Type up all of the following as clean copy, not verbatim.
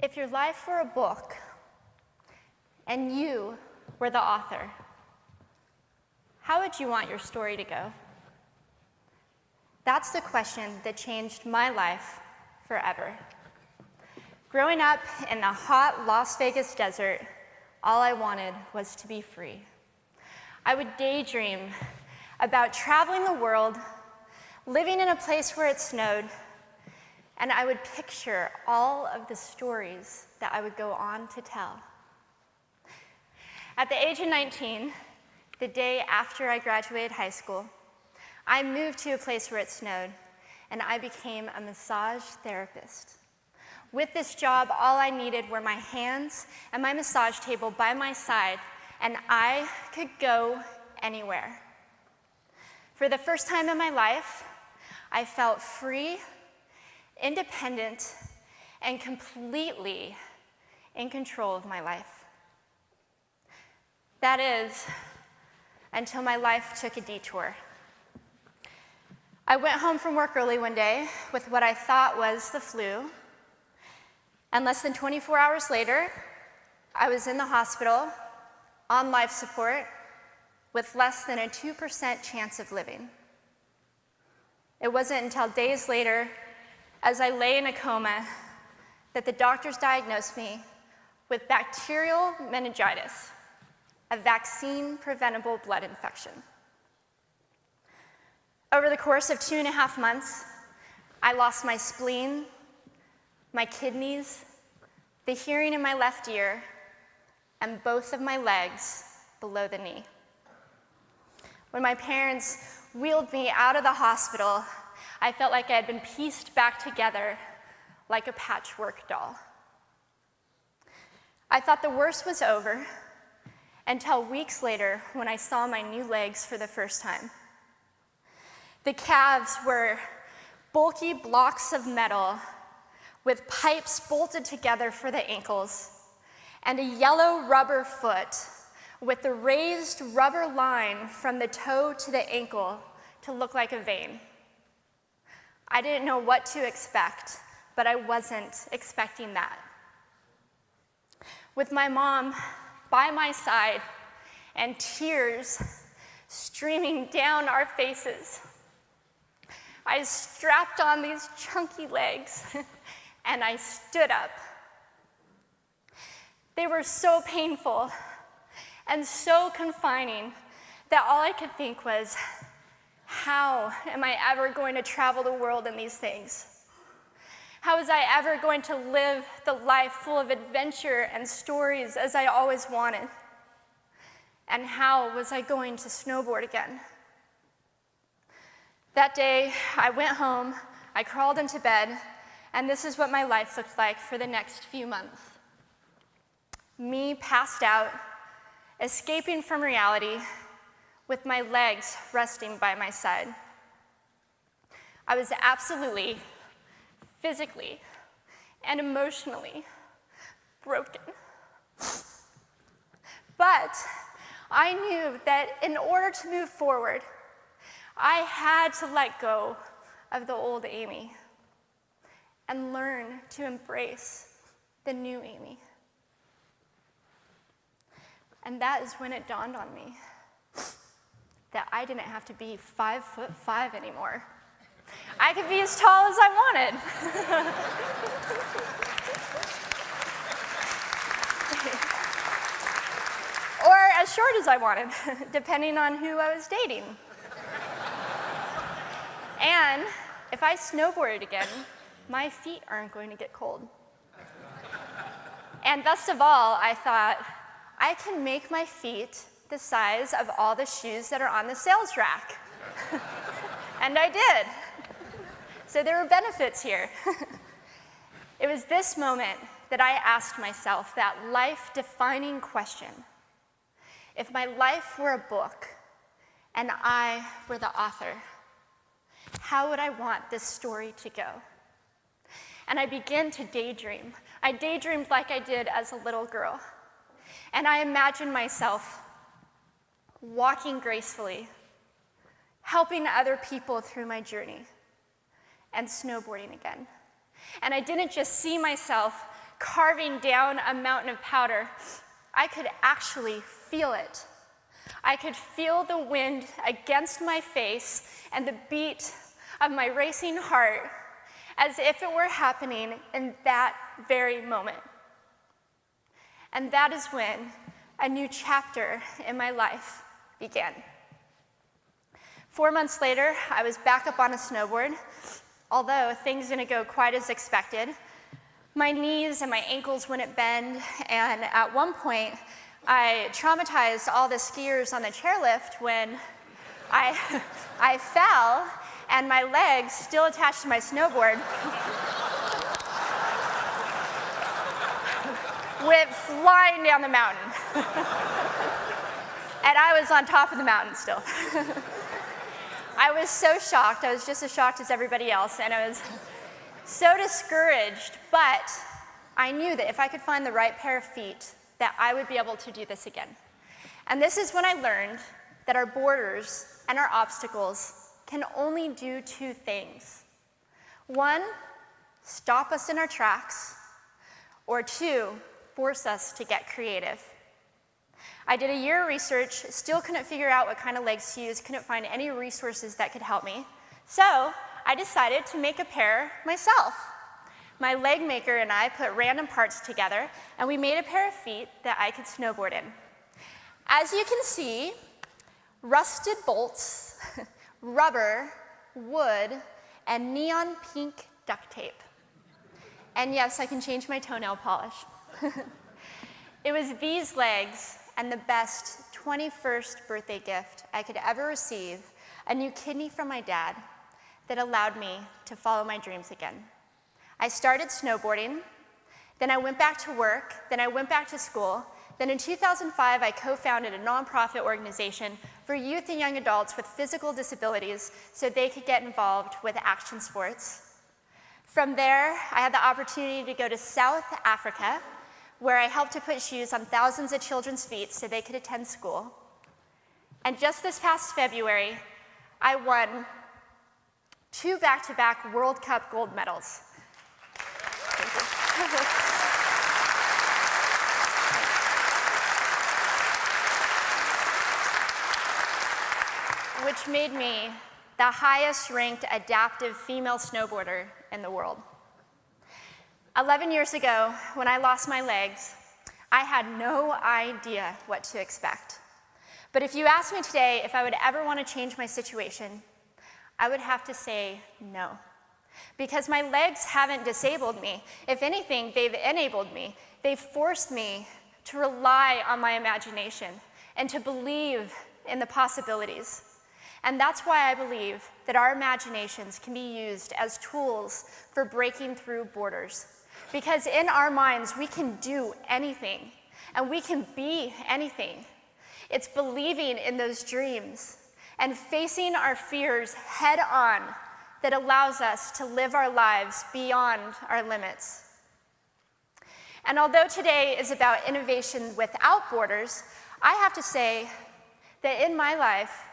If your life were a book and you were the author, how would you want your story to go? That's the question that changed my life forever. Growing up in the hot Las Vegas desert, all I wanted was to be free. I would daydream about traveling the world, living in a place where it snowed, and I would picture all of the stories that I would go on to tell. At the age of 19, the day after I graduated high school, I moved to a place where it snowed, and I became a massage therapist. With this job, all I needed were my hands and my massage table by my side, and I could go anywhere. For the first time in my life, I felt free, independent, and completely in control of my life. That is, until my life took a detour. I went home from work early one day with what I thought was the flu, and less than 24 hours later, I was in the hospital on life support with less than a 2% chance of living. It wasn't until days later, as I lay in a coma, that the doctors diagnosed me with bacterial meningitis, a vaccine-preventable blood infection. Over the course of 2.5 months, I lost my spleen, my kidneys, the hearing in my left ear, and both of my legs below the knee. When my parents wheeled me out of the hospital, I felt like I had been pieced back together like a patchwork doll. I thought the worst was over until weeks later when I saw my new legs for the first time. The calves were bulky blocks of metal with pipes bolted together for the ankles, and a yellow rubber foot with the raised rubber line from the toe to the ankle to look like a vein. I didn't know what to expect, but I wasn't expecting that. With my mom by my side and tears streaming down our faces, I strapped on these chunky legs and I stood up. They were so painful and so confining that all I could think was, how am I ever going to travel the world in these things? How was I ever going to live the life full of adventure and stories as I always wanted? And how was I going to snowboard again? That day, I went home, I crawled into bed, and this is what my life looked like for the next few months. Me passed out, escaping from reality, with my legs resting by my side. I was absolutely, physically, and emotionally broken. But I knew that in order to move forward, I had to let go of the old Amy and learn to embrace the new Amy. And that is when it dawned on me that I didn't have to be 5'5" anymore. I could be as tall as I wanted. Or as short as I wanted, depending on who I was dating. And if I snowboarded again, my feet aren't going to get cold. And best of all, I thought, I can make my feet the size of all the shoes that are on the sales rack. And I did. So there were benefits here. It was this moment that I asked myself that life-defining question. If my life were a book and I were the author, how would I want this story to go? And I began to daydream. I daydreamed like I did as a little girl. And I imagined myself walking gracefully, helping other people through my journey, and snowboarding again. And I didn't just see myself carving down a mountain of powder, I could actually feel it. I could feel the wind against my face and the beat of my racing heart as if it were happening in that very moment. And that is when a new chapter in my life began. 4 months later, I was back up on a snowboard, although things didn't go quite as expected. My knees and my ankles wouldn't bend, and at one point, I traumatized all the skiers on the chairlift when I fell, and my legs, still attached to my snowboard, went flying down the mountain. And I was on top of the mountain still. I was so shocked. I was just as shocked as everybody else, and I was so discouraged, but I knew that if I could find the right pair of feet, that I would be able to do this again. And this is when I learned that our borders and our obstacles can only do two things. One, stop us in our tracks, or two, force us to get creative. I did a year of research, still couldn't figure out what kind of legs to use, couldn't find any resources that could help me. So I decided to make a pair myself. My leg maker and I put random parts together, and we made a pair of feet that I could snowboard in. As you can see, rusted bolts, rubber, wood, and neon pink duct tape. And yes, I can change my toenail polish. It was these legs and the best 21st birthday gift I could ever receive, a new kidney from my dad, that allowed me to follow my dreams again. I started snowboarding, then I went back to work, then I went back to school. Then in 2005, I co-founded a nonprofit organization for youth and young adults with physical disabilities so they could get involved with action sports. From there, I had the opportunity to go to South Africa, where I helped to put shoes on thousands of children's feet so they could attend school. And just this past February, I won 2 back-to-back World Cup gold medals. Thank you. Which made me the highest-ranked adaptive female snowboarder in the world. 11 years ago, when I lost my legs, I had no idea what to expect. But if you asked me today if I would ever want to change my situation, I would have to say no. Because my legs haven't disabled me. If anything, they've enabled me. They've forced me to rely on my imagination and to believe in the possibilities. And that's why I believe that our imaginations can be used as tools for breaking through borders. Because in our minds, we can do anything, and we can be anything. It's believing in those dreams and facing our fears head on that allows us to live our lives beyond our limits. And although today is about innovation without borders, I have to say that in my life,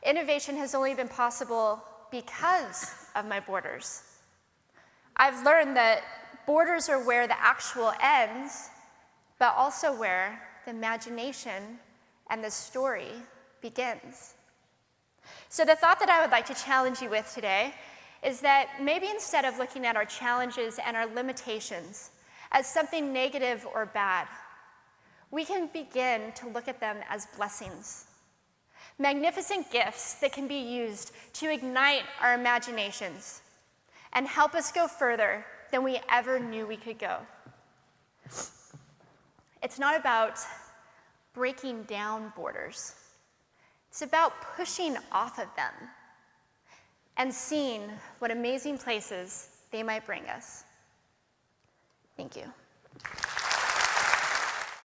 innovation has only been possible because of my borders. I've learned that borders are where the actual ends, but also where the imagination and the story begins. So the thought that I would like to challenge you with today is that maybe instead of looking at our challenges and our limitations as something negative or bad, we can begin to look at them as blessings. Magnificent gifts that can be used to ignite our imaginations and help us go further than we ever knew we could go. It's not about breaking down borders. It's about pushing off of them and seeing what amazing places they might bring us. Thank you.